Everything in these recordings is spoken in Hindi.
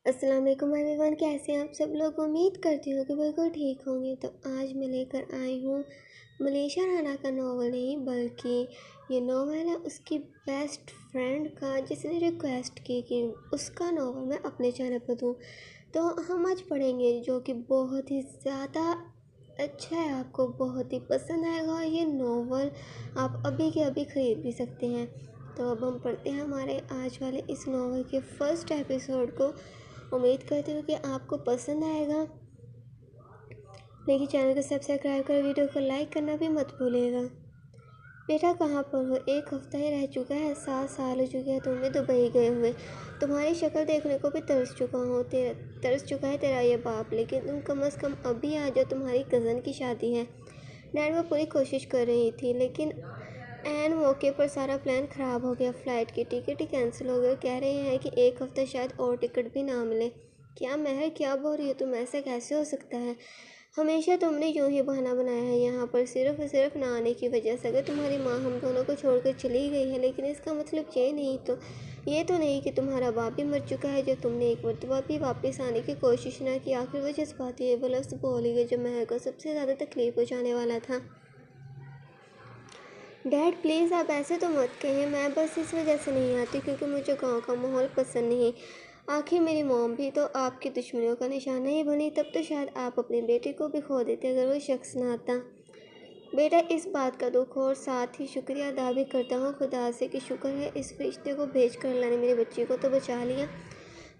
अस्सलाम वालेकुम एवरीवन, कैसे हैं आप सब लोग। उम्मीद करती हूँ कि बिल्कुल ठीक होंगे। तो आज मैं लेकर आई हूँ मनीषा राणा का नावल नहीं बल्कि ये नावल है उसकी बेस्ट फ्रेंड का, जिसने रिक्वेस्ट की कि उसका नावल मैं अपने चैनल पर दूँ। तो हम आज पढ़ेंगे जो कि बहुत ही ज़्यादा अच्छा है, आपको बहुत ही पसंद आएगा। ये नावल आप अभी के अभी ख़रीद भी सकते हैं। तो अब हम पढ़ते हैं हमारे आज वाले इस नावल के फर्स्ट एपिसोड को। उम्मीद करती हूँ कि आपको पसंद आएगा। लेकिन चैनल को सब्सक्राइब कर वीडियो को लाइक करना भी मत भूलिएगा। बेटा कहाँ पर हो? एक हफ्ता ही रह चुका है, 7 साल हो चुके हैं तुम्हें दुबई गए हुए। तुम्हारी शक्ल देखने को भी तरस चुका है तेरा ये बाप। लेकिन तुम कम से कम अभी आ जाओ, तुम्हारी कज़न की शादी है। डैड वो पूरी कोशिश कर रही थी, लेकिन एन मौके पर सारा प्लान ख़राब हो गया। फ़्लाइट की टिकट ही कैंसिल हो गई। कह रहे हैं कि एक हफ़्ता शायद और टिकट भी ना मिले। क्या महर, क्या बोल रही हो तुम? ऐसा कैसे हो सकता है? हमेशा तुमने यूं ही बहाना बनाया है यहाँ पर, सिर्फ ना आने की वजह से। अगर तुम्हारी माँ हम दोनों को छोड़कर चली गई है, लेकिन इसका मतलब ये तो नहीं कि तुम्हारा बाप भी मर चुका है, जो तुमने एक मरतबा भी वापस आने की कोशिश ना की। आखिर वो जज्बाती वो लफ्ज़ बोली गई जो महर को सबसे ज़्यादा तकलीफ पहुँचाने वाला था। डैड प्लीज़ आप ऐसे तो मत कहिए। मैं बस इस वजह से नहीं आती क्योंकि मुझे गांव का माहौल पसंद नहीं। आखिर मेरी मॉम भी तो आपकी दुश्मनियों का निशाना ही बनी। तब तो शायद आप अपनी बेटी को भी खो देते अगर वो शख्स ना आता। बेटा इस बात का दुख और साथ ही शुक्रिया अदा भी करता हूँ खुदा से कि शुक्र है इस रिश्ते को भेज कर अल्लाह ने मेरी बच्ची को तो बचा लिया।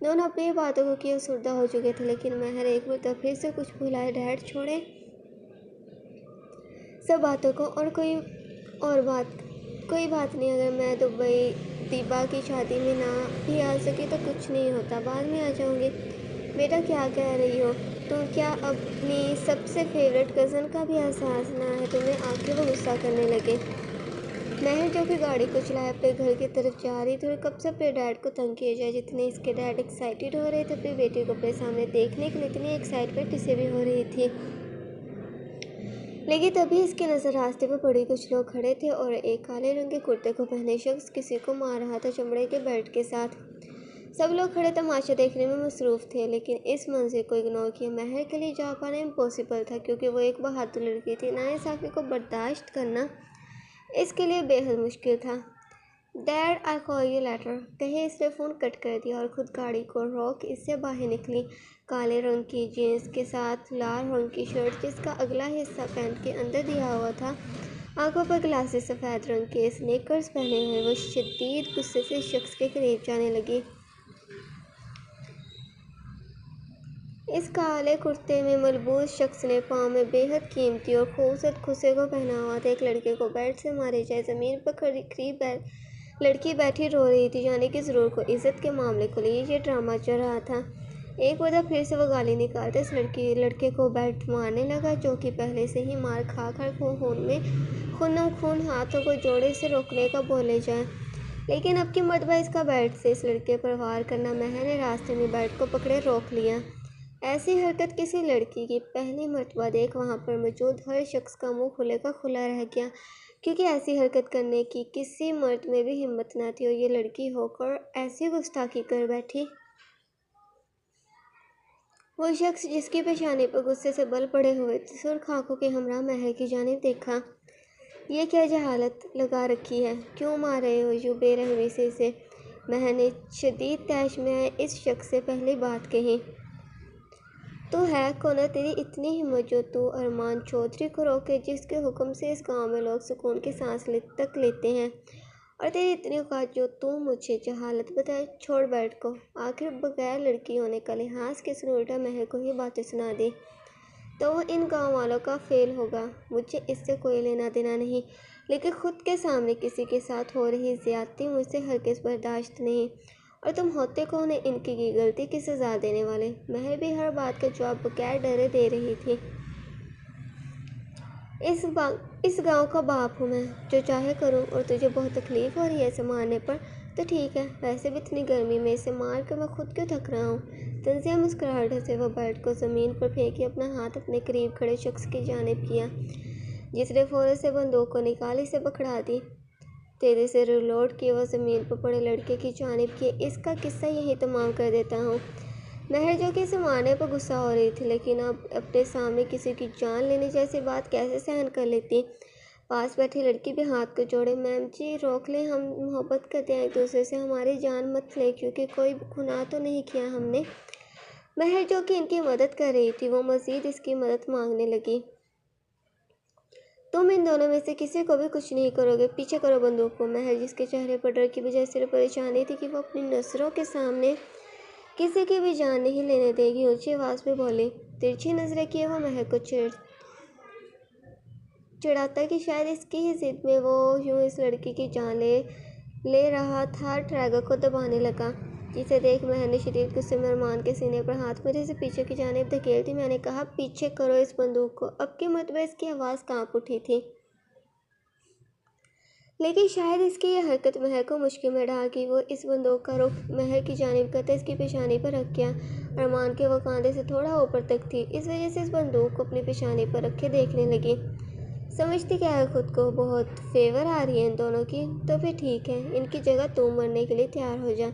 दोनों अपनी बातों को किए सुरदा हो चुके थे, लेकिन महर एक बार फिर से कुछ भुलाए। डैड छोड़े सब बातों को और कोई बात नहीं। अगर मैं दुबई दीबा की शादी में ना भी आ सकी तो कुछ नहीं होता, बाद में आ जाऊंगी। बेटा क्या कह रही हो तुम? क्या अपनी सबसे फेवरेट कज़न का भी एहसास ना है तुम्हें? आके वो गुस्सा करने लगे। महर जो कि गाड़ी को चलाए अपने घर की तरफ जा रही थी और कब से अपने डैड को तंग किया जाए। जितने इसके डैड एक्साइटेड हो रहे थे अपनी बेटी को अपने सामने देखने के लिए, इतनी एक्साइटमेंट इसे भी हो रही थी। लेकिन तभी इसकी नज़र रास्ते पर पड़ी। कुछ लोग खड़े थे और एक काले रंग के कुर्ते को पहने शख्स किसी को मार रहा था चमड़े के बेल्ट के साथ। सब लोग खड़े तमाशा देखने में मसरूफ़ थे, लेकिन इस मंजर को इग्नोर किया महर के लिए जा पाना इम्पॉसिबल था, क्योंकि वो एक बहादुर लड़की थी। नाइंसाफ़ी को बर्दाश्त करना इसके लिए बेहद मुश्किल था। Dad I call you later कहे इसने फ़ोन कट कर दिया और ख़ुद गाड़ी को रोक इससे बाहर निकली। काले रंग की जीन्स के साथ लाल रंग की शर्ट, जिसका अगला हिस्सा पैंट के अंदर दिया हुआ था। आंखों पर ग्लासेस, सफ़ेद रंग के स्नीकर्स पहने हुए वो शदीद गुस्से से शख्स के करीब जाने लगी। इस काले कुर्ते में मलबूस शख्स ने पाँव में बेहद कीमती और खूबसूरत खुसे को पहना हुआ था। एक लड़के को बेल्ट से मारे जाए ज़मीन पर करीब लड़की बैठी रो रही थी, यानी कि ज़रूर को इज़्ज़त के मामले को लिए ये ड्रामा चल रहा था। एक बार फिर से वो गाली निकालते इस लड़के को बेल्ट मारने लगा, जो कि पहले से ही मार खा कर खून हाथों को जोड़े से रोकने का बोले जाए। लेकिन अब की मरतबा इसका बेल्ट से इस लड़के पर वार करना। महर ने रास्ते में बेल्ट को पकड़े रोक लिया। ऐसी हरकत किसी लड़की की पहली मरतबा देख वहाँ पर मौजूद हर शख्स का मुंह खुले का खुला रह गया, क्योंकि ऐसी हरकत करने की किसी मर्द में भी हिम्मत न थी और ये लड़की होकर ऐसी गुस्ताखी कर बैठी। वो शख्स जिसकी पेशानी पर गुस्से से बल पड़े हुए थे, सुर्ख आंखों के हमरा महर की जानिब देखा। ये क्या जहालत लगा रखी है? क्यों मार रहे हो यूं बेरहमी से इसे? महर ने शदीद तैश में आए इस शख्स से पहली बात कही। तो है कौन तेरी इतनी हिम्मत जो तू अरमान चौधरी को रोके, जिसके हुक्म से इस गांव में लोग सुकून की सांस तक लेते हैं? और तेरी इतनी औकात जो तू मुझे जहालत बताए? छोड़ बेल्ट को। आखिर बगैर लड़की होने का लिहाज के उसने उल्टा महर को ही बातें सुना दी। तो वो इन गांव वालों का फेल होगा, मुझे इससे कोई लेना देना नहीं, लेकिन खुद के सामने किसी के साथ हो रही ज़्यादती मुझसे हरगिज़ बर्दाश्त नहीं। और तुम होते कौन है इनकी की गलती की सज़ा देने वाले? महर भी हर बात का जवाब बगैर डरे दे रही थी। इस गांव का बाप हूँ मैं, जो चाहे करूँ। और तुझे बहुत तकलीफ़ हो रही है इसे मारने पर, तो ठीक है। वैसे भी इतनी गर्मी में इसे मार कर मैं खुद क्यों थक रहा हूँ? तंजिया मुस्कुराहट से वह बेल्ट को ज़मीन पर फेंकी, अपना हाथ अपने करीब खड़े शख्स की जानिब किया, जिसने फ़ौरन से बंदूक को निकाली से पकड़ा दी। तेज़ी से रिलोड किए वह ज़मीन पर पड़े लड़के की जानिब किए। इसका किस्सा यही तमाम कर देता हूँ। महर जो कि इसे मारने पर गुस्सा हो रही थी, लेकिन अब अपने सामने किसी की जान लेने जैसी बात कैसे सहन कर लेती। पास बैठी लड़की भी हाथ को जोड़े, मैम जी रोक लें, हम मोहब्बत करते हैं एक दूसरे से, हमारी जान मत ले, क्योंकि कोई गुनाह तो नहीं किया हमने। महर जो कि इनकी मदद कर रही थी, वो मज़ीद इसकी मदद मांगने लगी। तुम इन दोनों में से किसी को भी कुछ नहीं करोगे, पीछे करो बंदूक को। महर जिसके चेहरे पर डर की बजाय सिर्फ परेशानी थी कि वो अपनी नज़रों के सामने किसी की भी जान नहीं लेने देगी, ऊंची आवाज़ में बोली। तिरछी नजरें किए वो महर को चिढ़ाता कि शायद इसकी ही जिद में वो यूं इस लड़की की जान ले रहा था। ट्रैगर को दबाने लगा, जिसे देख महर ने शदीद गुस्से में अरमान के सीने पर हाथ मेरे से पीछे की जानिब धकेल दी। मैंने कहा, पीछे करो इस बंदूक को। अब की मरतबा इसकी आवाज़ कांप उठी थी, लेकिन शायद इसकी यह हरकत महर को मुश्किल में डाल गई। वो इस बंदूक का रुख महर की जानिब करते इसकी पेशानी पर रख गया। अरमान के वो कांधे से थोड़ा ऊपर तक थी, इस वजह से इस बंदूक को अपनी पेशानी पर रखे देखने लगी। समझती क्या है खुद को, बहुत फेवर आ रही है इन दोनों की। तो फिर ठीक है, इनकी जगह तुम मरने के लिए तैयार हो जा,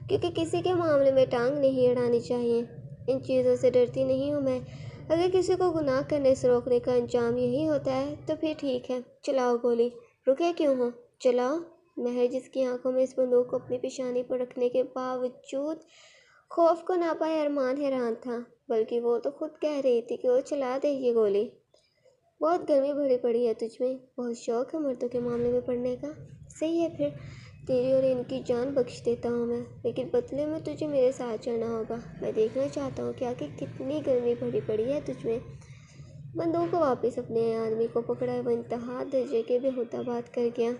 क्योंकि किसी के मामले में टांग नहीं अड़ानी चाहिए। इन चीज़ों से डरती नहीं हूँ मैं। अगर किसी को गुनाह करने से रोकने का अंजाम यही होता है तो फिर ठीक है, चलाओ गोली। रुके क्यों हो, चलाओ। महर जिसकी आंखों में इस बंदूक को अपनी पेशानी पर रखने के बावजूद खौफ को ना पाए अरमान हैरान था, बल्कि वो तो खुद कह रही थी कि वो चला देगी गोली। बहुत गर्मी भरी पड़ी है तुझमें, बहुत शौक है मर्दों के मामले में पड़ने का। सही है, फिर तेरी और इनकी जान बख्श देता हूँ मैं, लेकिन बदले में तुझे मेरे साथ चलना होगा। मैं देखना चाहता हूँ कि आखिर कितनी गर्मी भरी पड़ी है तुझमें। बंदूक को वापस अपने आदमी को पकड़ा, वो इंतहा दर्जे के बेहुदा बात कर गया।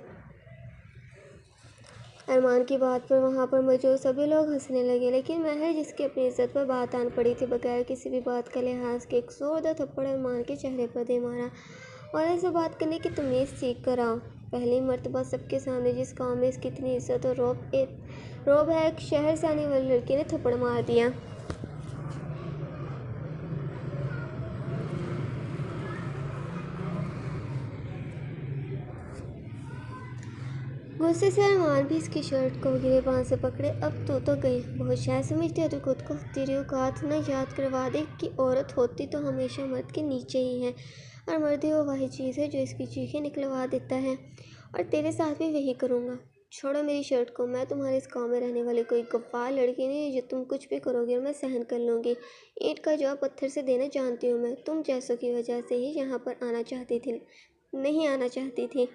अरमान की बात पर वहाँ पर मौजूद सभी लोग हंसने लगे, लेकिन महर जिसकी अपनी इज्जत पर बात आन पड़ी थी, बगैर किसी भी बात का लिहाज के एक जोरदार थप्पड़ अरमान के चेहरे पर दे मारा। और ऐसे बात करने की तमीज़ सीख कर आओ। पहली मर्तबा सबके सामने जिस गांव में इसकी इतनी इज्जत और रोब है, एक शहर से आने वाली लड़की ने थप्पड़ मार दिया। गुस्से से अरमान भी इसकी शर्ट को गिरे बांध से पकड़े। अब तो गई, बहुत शायद समझती है तो खुद को। तेरी औकात न याद करवा दे कि औरत होती तो हमेशा मर्द के नीचे ही है, और मर्द ही वो वही चीज़ है जो इसकी चीखें निकलवा देता है, और तेरे साथ भी वही करूँगा। छोड़ो मेरी शर्ट को। मैं तुम्हारे इस गाँव में रहने वाली कोई गफ्फार लड़की नहीं जो तुम कुछ भी करोगे और मैं सहन कर लूँगी। ईंट का जवाब पत्थर से देना जानती हूँ मैं। तुम जैसों की वजह से ही यहाँ पर नहीं आना चाहती थी,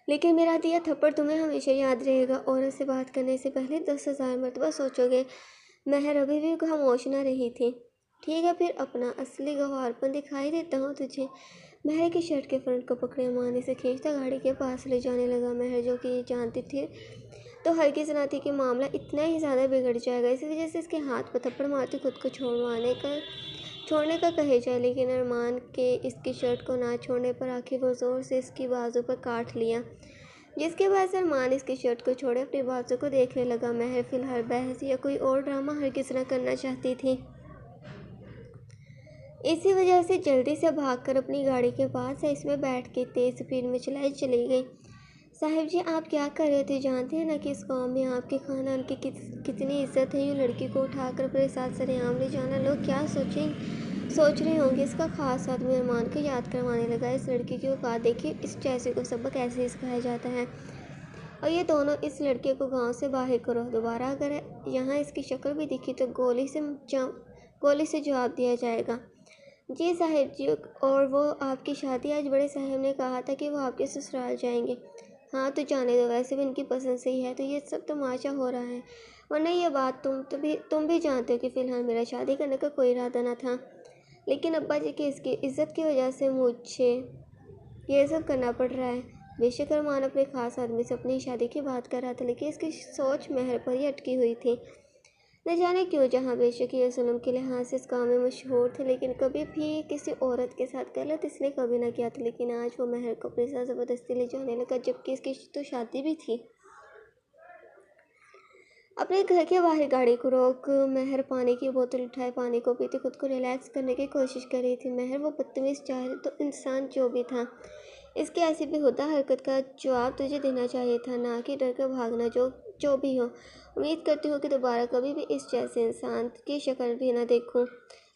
लेकिन मेरा दिया थप्पड़ तुम्हें हमेशा याद रहेगा। औरत से बात करने से पहले 10,000 मरतबा सोचोगे। महर अभी भी खामोश न रही थी। ठीक है, फिर अपना असली गंवारपन दिखाई देता हूँ तुझे। महर की शर्ट के फ्रंट को पकड़े अरमान से खींचता गाड़ी के पास ले जाने लगा। महर जो कि ये जानती थी तो हरगिज़ ना थी कि मामला इतना ही ज़्यादा बिगड़ जाएगा, इसी वजह से इसके हाथ पर थप्पड़ मारती खुद को छोड़ने का कहे जाए, लेकिन अरमान के इसकी शर्ट को ना छोड़ने पर आखिर वो ज़ोर से इसकी बाजू पर काट लिया, जिसके बाद से अरमान इसकी शर्ट को छोड़े अपनी बाजू को देखने लगा। महर फिलहाल बहस या कोई और ड्रामा हरगिज़ न करना चाहती थी, इसी वजह से जल्दी से भागकर अपनी गाड़ी के पास है इसमें बैठ के तेज़ स्पीड में चली गई। साहिब जी, आप क्या कर रहे थे? जानते हैं ना कि इस गांव में आपके खानदान की कितनी इज्जत है। यूँ लड़की को उठाकर अपने साथ सरेआम ले जाना, लोग क्या सोच रहे होंगे। इसका खास आदमी अरमान को याद करवाने लगा। इस लड़की की औकात देखिए, इस जैसे को सबक ऐसे ही सिखाया जाता है। और ये दोनों इस लड़के को गांव से बाहर करो। दोबारा अगर यहाँ इसकी शक्ल भी दिखी तो गोली से जवाब दिया जाएगा। जी साहिब जी, और वो आपकी शादी आज बड़े साहब ने कहा था कि वो आपके ससुराल जाएंगे। हाँ तो जाने दो, वैसे भी इनकी पसंद से ही है तो ये सब तमाशा हो रहा है, वरना ये बात तुम भी जानते हो कि फ़िलहाल मेरा शादी करने का कोई इरादा ना था, लेकिन अब्बा जी की इसकी इज़्ज़त की वजह से मुझे ये सब करना पड़ रहा है। बेशक अरमान अपने खास आदमी से अपनी शादी की बात कर रहा था, लेकिन इसकी सोच महर पर ही अटकी हुई थी। न जाने क्यों, जहाँ बेशक ये जुल्म के लिहाज से इस गाँव में मशहूर थे, लेकिन कभी भी किसी औरत के साथ गलत इसने कभी ना किया था। लेकिन आज वो महर को अपने साथ ज़बरदस्ती ले जाने लगा, जबकि इसकी तो शादी भी थी। अपने घर के बाहर गाड़ी को रोक महर पानी की बोतल उठाए पानी को पीते खुद को रिलैक्स करने की कोशिश कर रही थी। महर वो बदतमीज़ चाहे तो इंसान जो भी था, इसकी ऐसी बेहुदा हरकत का जवाब तुझे देना चाहिए था, ना कि डर कर भागना। जो भी हो, उम्मीद करती हूँ कि दोबारा कभी भी इस जैसे इंसान की शक्ल भी ना देखूँ।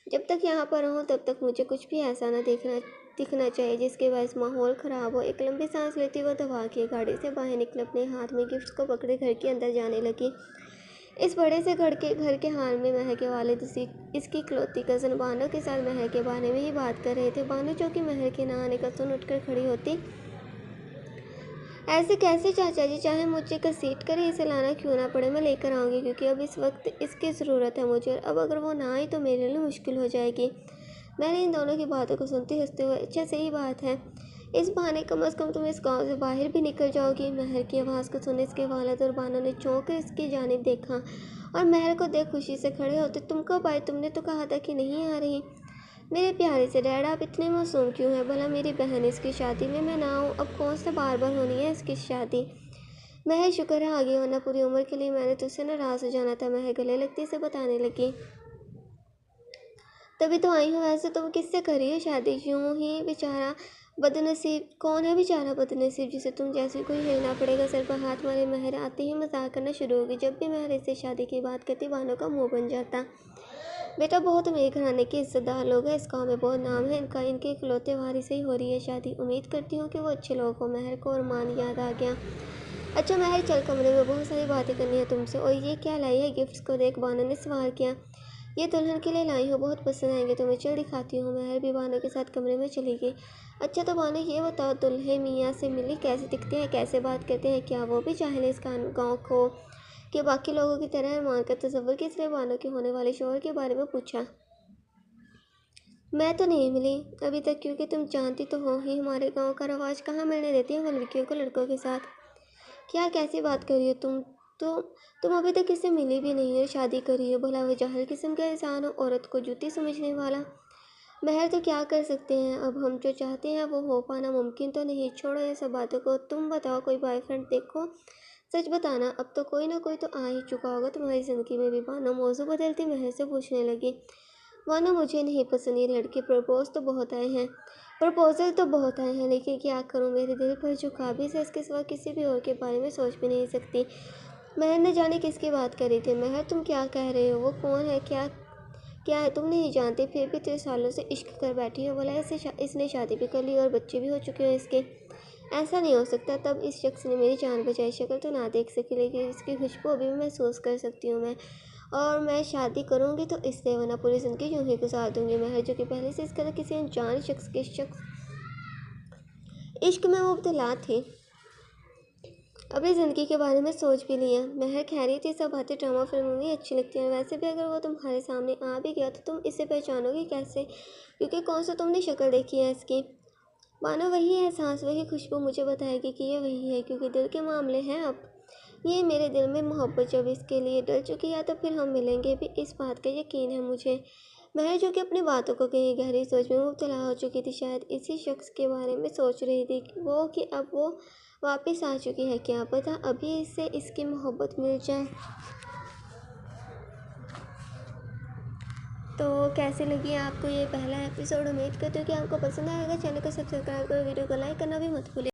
जब तक यहाँ पर रहूँ तब तक मुझे कुछ भी ऐसा ना दिखना चाहिए जिसके वजह से माहौल ख़राब हो। एक लंबी सांस लेती हुए दबा के गाड़ी से बाहर निकल अपने हाथ में गिफ्ट्स को पकड़े घर के अंदर जाने लगी। इस बड़े से घर के हाल में महर के वालिद इसकी इकलौती कज़न बानो के साथ महर के बारे में ही बात कर रहे थे। बानो जो कि महर के ना आने का सुन उठकर खड़ी होती। ऐसे कैसे चाचा जी, चाहे मुझे घसीट कर ही इसे लाना क्यों ना पड़े, मैं लेकर आऊँगी, क्योंकि अब इस वक्त इसकी ज़रूरत है मुझे, और अब अगर वो ना आई तो मेरे लिए मुश्किल हो जाएगी। मैंने इन दोनों की बातों को सुनते हंसते हुए, अच्छा सही बात है, इस बहाने कम से कम तुम इस गांव से बाहर भी निकल जाओगी। महर की आवाज़ को सुने इसके वालिद और बानो ने चौंक कर इसकी जानिब देखा और महर को देख खुशी से खड़े होते। तुम कब आई? तुमने तो कहा था कि नहीं आ रही। मेरे प्यारे से डैड, आप इतने मासूम क्यों हैं? भला मेरी बहन इसकी शादी में मैं ना आऊँ, अब कौन सा बार बार होनी है इसकी शादी। महर शुक्र है आगे, वरना पूरी उम्र के लिए मैंने तुझसे नाराज़ हो जाना था। महर गले लगती से बताने लगी। तभी तो आई हूँ। वैसे तुम किससे करी है शादी? यूँ ही बेचारा बदनसीब, कौन है बेचारा बदनसीब जिसे तुम जैसे कोई हिलना पड़ेगा। सर पर हाथ मारे महर आते ही मजाक करना शुरू होगी। जब भी महर इससे शादी की बात करती बानो का मुंह बन जाता। बेटा बहुत अमीर घराने के इज्जतदार लोग हैं, इस गाँव में बहुत नाम है इनका, इनके इकलौते वारिस से ही हो रही है शादी। उम्मीद करती हूँ कि वो अच्छे लोग हो। महर को और मान याद आ गया। अच्छा महर चल, कमरे में बहुत सारी बातें करनी है तुमसे। और ये क्या लाई है? गिफ्ट्स को देख बानो ने सवाल किया। ये दुल्हन के लिए लाई हूँ, बहुत पसंद आएंगे तुम्हें, चल दिखाती हूँ। महर भी बानो के साथ कमरे में चली गई। अच्छा तो बानो ये बताओ, दुल्हे मियाँ से मिली, कैसे दिखते हैं, कैसे बात करते हैं, क्या वो भी जाहिल इस गाँव को कि बाकी लोगों की तरह मानकर तसव्वुर की? इसलिए बानो के होने वाले शौहर के बारे में पूछा। मैं तो नहीं मिली अभी तक, क्योंकि तुम जानती तो हो ही हमारे गांव का रवाज कहाँ मिलने देती है वो लड़कियों को लड़कों के साथ। क्या कैसी बात कर रही हो तुम? तो तुम अभी तक किससे मिली भी नहीं है, शादी करी है? भला वो जाहिल किस्म का इंसान हो, औरत को जूती समझने वाला। महर तो क्या कर सकते हैं, अब हम जो चाहते हैं वो हो पाना मुमकिन तो नहीं। छोड़ो ये सब बातों को, तुम बताओ कोई बॉयफ्रेंड देखो, सच बताना, अब तो कोई ना कोई तो आ ही चुका होगा तुम्हारी ज़िंदगी में भी। बानो मौजू बदलती महर से पूछने लगी। मानो मुझे नहीं पसंद ये लड़के, प्रपोजल तो बहुत आए हैं, लेकिन क्या करूं, मेरे दिल पर जो काबिज है इसके सिवा किसी भी और के बारे में सोच भी नहीं सकती। महर ने जाने किसकी बात करी थी। महर तुम क्या कह रहे हो? वो कौन है? क्या क्या है? तुम नहीं जानते, फिर भी 3 सालों से इश्क कर बैठी हो। बोला इसने शादी भी कर ली और बच्चे भी हो चुके हैं इसके। ऐसा नहीं हो सकता, तब इस शख्स ने मेरी जान बचाई। शक्ल तो ना देख सकी, लेकिन इसकी खुशबू अभी भी महसूस कर सकती हूँ मैं, और मैं शादी करूँगी तो इससे, वरना पूरी ज़िंदगी यूँ ही गुजार दूँगी। महर जो कि पहले से इस कदर किसी अनजान शख्स के इश्क में मुब्तला थी, अपनी ज़िंदगी के बारे में सोच भी लिया। महर खैरियत, ये सब बातें ड्रामा फिल्मों में अच्छी लगती हैं। वैसे भी अगर वो तुम्हारे सामने आ भी गया तो तुम इसे पहचानोगी कैसे, क्योंकि कौन सा तुमने शक्ल देखी है इसकी। मानो वही एहसास, वही खुशबू मुझे बताएगी कि ये वही है, क्योंकि दिल के मामले हैं। अब ये मेरे दिल में मोहब्बत जब इसके लिए डल चुकी है तो फिर हम मिलेंगे भी, इस बात का यकीन है मुझे। महर जो कि अपनी बातों को कहीं गहरी सोच में मुब्तला हो चुकी थी, शायद इसी शख्स के बारे में सोच रही थी कि अब वो वापस आ चुकी है, क्या पता अभी इससे इसकी मोहब्बत मिल जाए। तो कैसे लगी आपको ये पहला एपिसोड? उम्मीद करती हूँ कि आपको पसंद आएगा। चैनल को सब्सक्राइब करो, वीडियो को लाइक करना भी मत भूलिए।